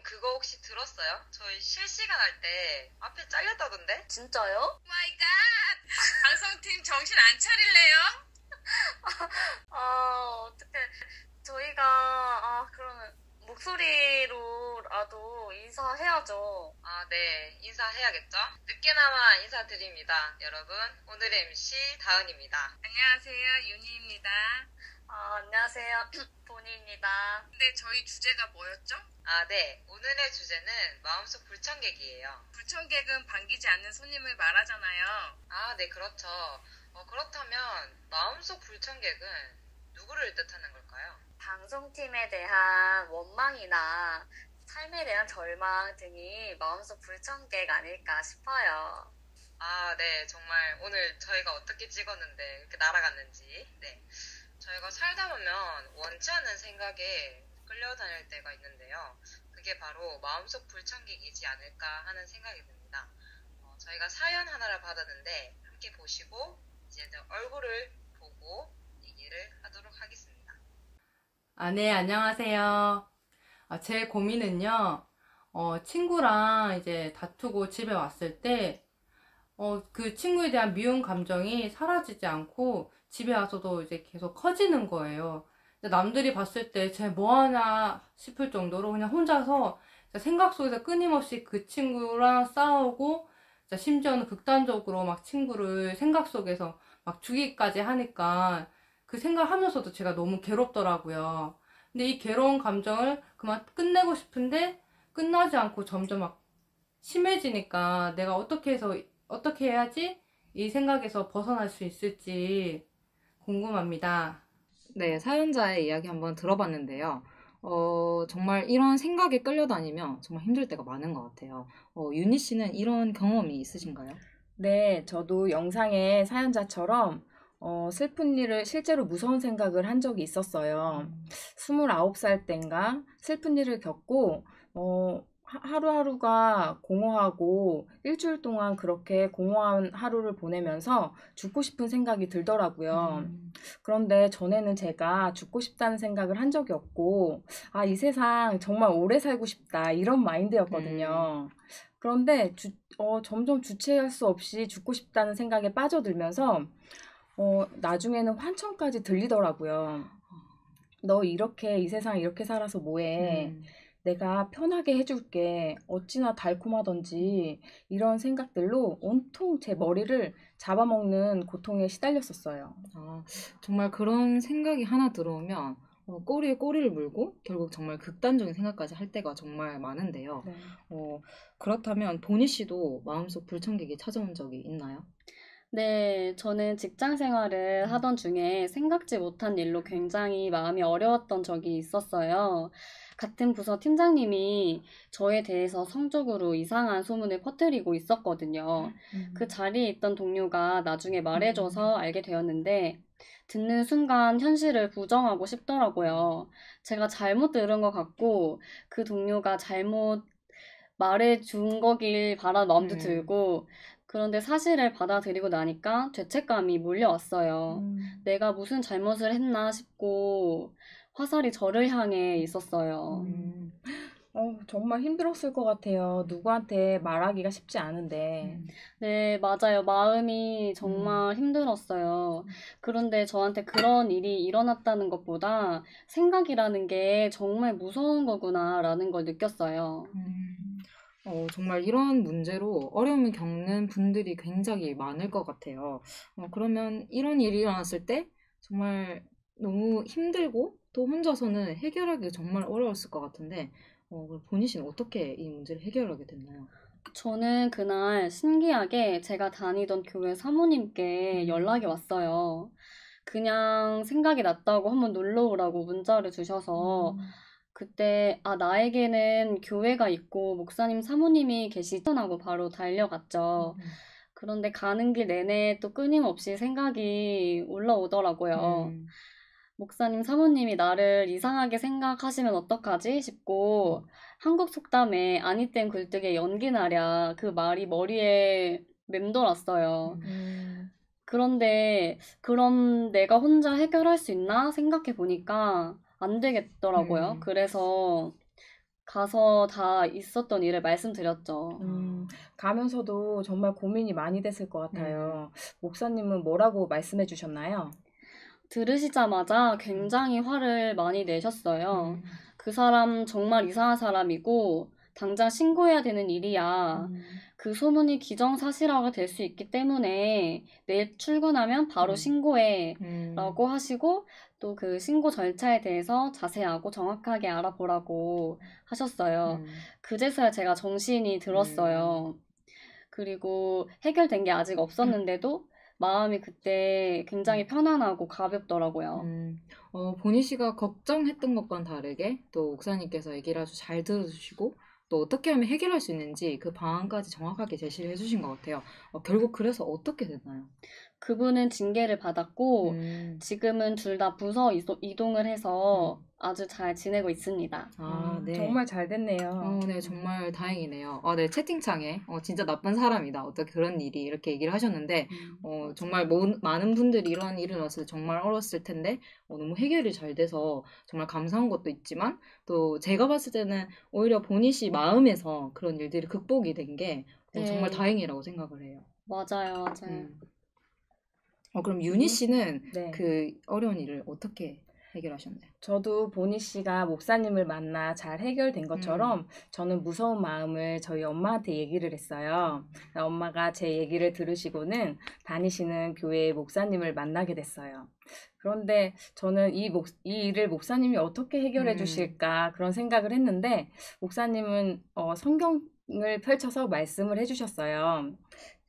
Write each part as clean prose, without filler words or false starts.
그거 혹시 들었어요? 저희 실시간 할 때 앞에 잘렸다던데? 진짜요? 마이 갓! 방송팀 정신 안 차릴래요? 어떡해. 저희가, 그러면 목소리로라도 인사해야죠. 아, 네. 인사해야겠죠? 늦게나마 인사드립니다. 여러분, 오늘의 MC 다은입니다. 안녕하세요, 윤희입니다. 안녕하세요. 본희입니다. 근데 저희 주제가 뭐였죠? 아, 네. 오늘의 주제는 마음속 불청객이에요. 불청객은 반기지 않는 손님을 말하잖아요. 아, 네, 그렇죠. 그렇다면 마음속 불청객은 누구를 뜻하는 걸까요? 방송팀에 대한 원망이나 삶에 대한 절망 등이 마음속 불청객 아닐까 싶어요. 아, 네. 정말 오늘 저희가 어떻게 찍었는데 이렇게 날아갔는지. 네. 저희가 살다 보면 원치 않는 생각에 끌려다닐 때가 있는데요. 그게 바로 마음속 불청객이지 않을까 하는 생각이 듭니다. 저희가 사연 하나를 받았는데 함께 보시고 이제 얼굴을 보고 얘기를 하도록 하겠습니다. 네, 안녕하세요. 제 고민은요, 친구랑 이제 다투고 집에 왔을 때, 그 친구에 대한 미움 감정이 사라지지 않고 집에 와서도 이제 계속 커지는 거예요. 남들이 봤을 때 쟤 뭐하나 싶을 정도로 그냥 혼자서 생각 속에서 끊임없이 그 친구랑 싸우고, 심지어는 극단적으로 막 친구를 생각 속에서 막 죽이기까지 하니까 그 생각하면서도 제가 너무 괴롭더라고요. 근데 이 괴로운 감정을 그만 끝내고 싶은데 끝나지 않고 점점 막 심해지니까 내가 어떻게 해야지 이 생각에서 벗어날 수 있을지 궁금합니다. 네, 사연자의 이야기 한번 들어봤는데요. 정말 이런 생각에 끌려다니면 정말 힘들 때가 많은 것 같아요. 윤희 씨는 이런 경험이 있으신가요? 네, 저도 영상의 사연자처럼 슬픈 일을 실제로 무서운 생각을 한 적이 있었어요. 29살 땐가 슬픈 일을 겪고 하루하루가 공허하고 일주일 동안 그렇게 공허한 하루를 보내면서 죽고 싶은 생각이 들더라고요. 그런데 전에는 제가 죽고 싶다는 생각을 한 적이 없고 이 세상 정말 오래 살고 싶다 이런 마인드였거든요. 그런데 점점 주체할 수 없이 죽고 싶다는 생각에 빠져들면서 나중에는 환청까지 들리더라고요. 너 이렇게 이 세상 이렇게 살아서 뭐해? 내가 편하게 해줄게. 어찌나 달콤하던지 이런 생각들로 온통 제 머리를 잡아먹는 고통에 시달렸었어요. 정말 그런 생각이 하나 들어오면 꼬리에 꼬리를 물고 결국 정말 극단적인 생각까지 할 때가 정말 많은데요. 네. 그렇다면 보니 씨도 마음속 불청객이 찾아온 적이 있나요? 네, 저는 직장 생활을 하던 중에 생각지 못한 일로 굉장히 마음이 어려웠던 적이 있었어요. 같은 부서 팀장님이 저에 대해서 성적으로 이상한 소문을 퍼뜨리고 있었거든요. 그 자리에 있던 동료가 나중에 말해줘서 알게 되었는데, 듣는 순간 현실을 부정하고 싶더라고요. 제가 잘못 들은 것 같고, 그 동료가 잘못 말해준 거길 바라는 마음도 들고, 그런데 사실을 받아들이고 나니까 죄책감이 몰려왔어요. 내가 무슨 잘못을 했나 싶고 화살이 저를 향해 있었어요. 정말 힘들었을 것 같아요. 누구한테 말하기가 쉽지 않은데. 네, 맞아요. 마음이 정말 힘들었어요. 그런데 저한테 그런 일이 일어났다는 것보다 생각이라는 게 정말 무서운 거구나라는 걸 느꼈어요. 정말 이런 문제로 어려움을 겪는 분들이 굉장히 많을 것 같아요. 그러면 이런 일이 일어났을 때 정말 너무 힘들고 또 혼자서는 해결하기 정말 어려웠을 것 같은데 보니 씨는 어떻게 이 문제를 해결하게 됐나요? 저는 그날 신기하게 제가 다니던 교회 사모님께 연락이 왔어요. 그냥 생각이 났다고 한번 놀러 오라고 문자를 주셔서 그때 나에게는 교회가 있고 목사님 사모님이 계시다고 바로 달려갔죠. 그런데 가는 길 내내 또 끊임없이 생각이 올라오더라고요. 목사님 사모님이 나를 이상하게 생각하시면 어떡하지 싶고 한국 속담에 아니 땐 굴뚝에 연기 나랴 그 말이 머리에 맴돌았어요. 그런데 그럼 내가 혼자 해결할 수 있나 생각해 보니까 안 되겠더라고요. 그래서 가서 다 있었던 일을 말씀드렸죠. 가면서도 정말 고민이 많이 됐을 것 같아요. 목사님은 뭐라고 말씀해 주셨나요? 들으시자마자 굉장히 화를 많이 내셨어요. 그 사람 정말 이상한 사람이고 당장 신고해야 되는 일이야. 그 소문이 기정사실화가 될 수 있기 때문에 내일 출근하면 바로 신고해 라고 하시고 또 그 신고 절차에 대해서 자세하고 정확하게 알아보라고 하셨어요. 그제서야 제가 정신이 들었어요. 그리고 해결된 게 아직 없었는데도 마음이 그때 굉장히 편안하고 가볍더라고요. 보니 씨가 걱정했던 것과는 다르게 또 목사님께서 얘기를 아주 잘 들어주시고 또 어떻게 하면 해결할 수 있는지 그 방안까지 정확하게 제시를 해주신 것 같아요. 결국 그래서 어떻게 됐나요? 그분은 징계를 받았고 지금은 둘 다 부서 이동을 해서 아주 잘 지내고 있습니다. 네. 정말 잘 됐네요. 네, 정말 다행이네요. 네, 채팅창에 진짜 나쁜 사람이다. 어떻게 그런 일이 이렇게 얘기를 하셨는데 정말 많은 분들이 이런 일이 일어났을 때 정말 어려웠을 텐데 너무 해결이 잘 돼서 정말 감사한 것도 있지만 또 제가 봤을 때는 오히려 보니 씨 마음에서 그런 일들이 극복이 된 게 정말 네. 다행이라고 생각을 해요. 맞아요. 그럼 유니 씨는 네. 그 어려운 일을 어떻게 해결하셨나요? 저도 보니 씨가 목사님을 만나 잘 해결된 것처럼 저는 무서운 마음을 저희 엄마한테 얘기를 했어요. 엄마가 제 얘기를 들으시고는 다니시는 교회의 목사님을 만나게 됐어요. 그런데 저는 이 일을 목사님이 어떻게 해결해 주실까 그런 생각을 했는데 목사님은 성경을 펼쳐서 말씀을 해주셨어요.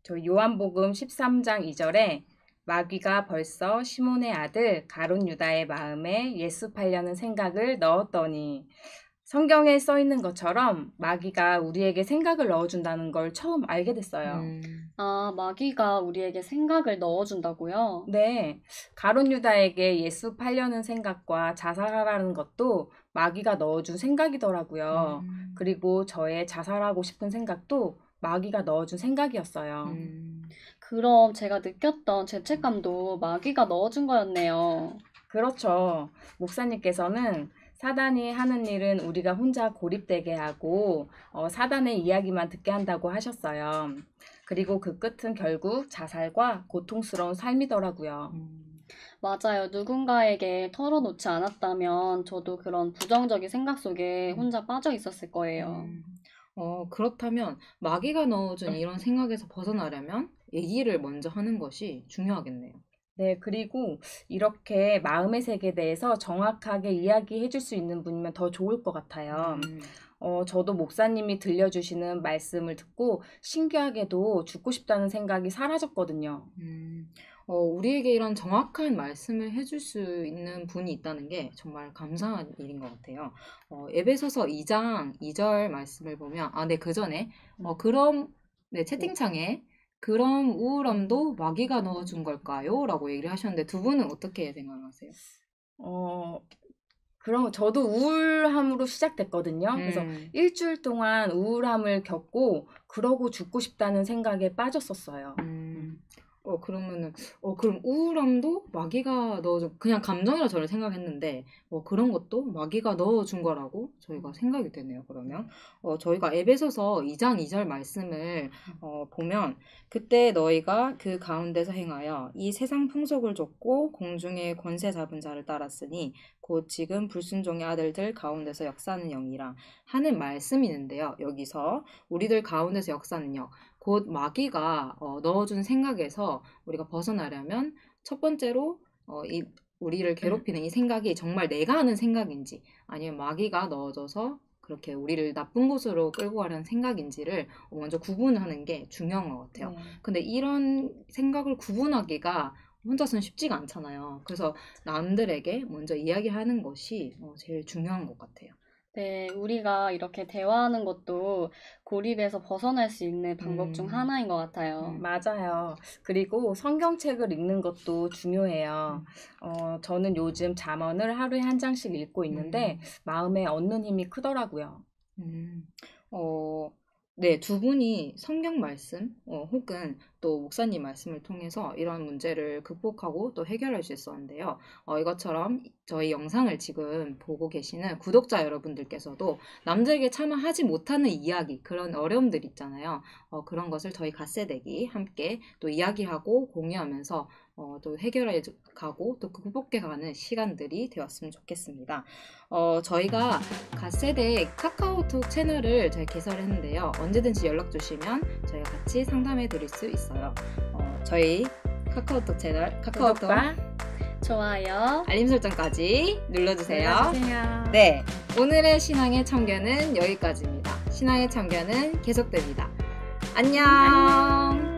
저희 요한복음 13장 2절에 마귀가 벌써 시몬의 아들 가룟 유다의 마음에 예수 팔려는 생각을 넣었더니 성경에 써 있는 것처럼 마귀가 우리에게 생각을 넣어준다는 걸 처음 알게 됐어요. 아, 마귀가 우리에게 생각을 넣어준다고요? 네, 가룟 유다에게 예수 팔려는 생각과 자살하라는 것도 마귀가 넣어준 생각이더라고요. 그리고 저의 자살하고 싶은 생각도 마귀가 넣어준 생각이었어요. 그럼 제가 느꼈던 죄책감도 마귀가 넣어준 거였네요. 그렇죠. 목사님께서는 사단이 하는 일은 우리가 혼자 고립되게 하고 사단의 이야기만 듣게 한다고 하셨어요. 그리고 그 끝은 결국 자살과 고통스러운 삶이더라고요. 맞아요. 누군가에게 털어놓지 않았다면 저도 그런 부정적인 생각 속에 혼자 빠져 있었을 거예요. 그렇다면 마귀가 넣어준 이런 생각에서 벗어나려면 얘기를 먼저 하는 것이 중요하겠네요. 네, 그리고 이렇게 마음의 세계에 대해서 정확하게 이야기해 줄 수 있는 분이면 더 좋을 것 같아요. 저도 목사님이 들려주시는 말씀을 듣고 신기하게도 죽고 싶다는 생각이 사라졌거든요. 우리에게 이런 정확한 말씀을 해줄 수 있는 분이 있다는 게 정말 감사한 일인 것 같아요. 에베소서 2장 2절 말씀을 보면, 네, 그 전에, 채팅창에, 그럼 우울함도 마귀가 넣어준 걸까요? 라고 얘기를 하셨는데, 두 분은 어떻게 생각하세요? 그럼 저도 우울함으로 시작됐거든요. 그래서 일주일 동안 우울함을 겪고, 그러고 죽고 싶다는 생각에 빠졌었어요. 그럼 우울함도 마귀가 넣어준, 그냥 감정이라 저는 생각했는데, 그런 것도 마귀가 넣어준 거라고 저희가 생각이 되네요, 그러면. 저희가 에베소서 2장 2절 말씀을, 보면, 그때 너희가 그 가운데서 행하여 이 세상 풍속을 좇고 공중의 권세 잡은 자를 따랐으니, 곧 지금 불순종의 아들들 가운데서 역사하는 영이라 하는 말씀이 있는데요. 여기서 우리들 가운데서 역사하는 영, 곧 마귀가 넣어준 생각에서 우리가 벗어나려면 첫 번째로 우리를 괴롭히는 이 생각이 정말 내가 하는 생각인지 아니면 마귀가 넣어줘서 그렇게 우리를 나쁜 곳으로 끌고 가려는 생각인지를 먼저 구분하는 게 중요한 것 같아요. 근데 이런 생각을 구분하기가 혼자서는 쉽지가 않잖아요. 그래서 남들에게 먼저 이야기하는 것이 제일 중요한 것 같아요. 네, 우리가 이렇게 대화하는 것도 고립에서 벗어날 수 있는 방법 중 하나인 것 같아요. 맞아요. 그리고 성경책을 읽는 것도 중요해요. 저는 요즘 잠언을 하루에 한 장씩 읽고 있는데 마음에 얻는 힘이 크더라고요. 네, 두 분이 성경 말씀 혹은 또 목사님 말씀을 통해서 이런 문제를 극복하고 또 해결할 수 있었는데요. 이것처럼 저희 영상을 지금 보고 계시는 구독자 여러분들께서도 남들에게 차마 하지 못하는 이야기, 그런 어려움들 있잖아요. 그런 것을 저희 갓세대기 함께 또 이야기하고 공유하면서 또 해결해 가고 또 극복해가는 시간들이 되었으면 좋겠습니다. 저희가 갓세대 카카오톡 채널을 저희 개설했는데요. 언제든지 연락 주시면 저희가 같이 상담해 드릴 수 있어요. 저희 카카오톡 채널 카카오톡 좋아요. 알림 설정까지 눌러주세요. 눌러주세요. 네, 오늘의 신앙의 참견은 여기까지입니다. 신앙의 참견은 계속됩니다. 안녕.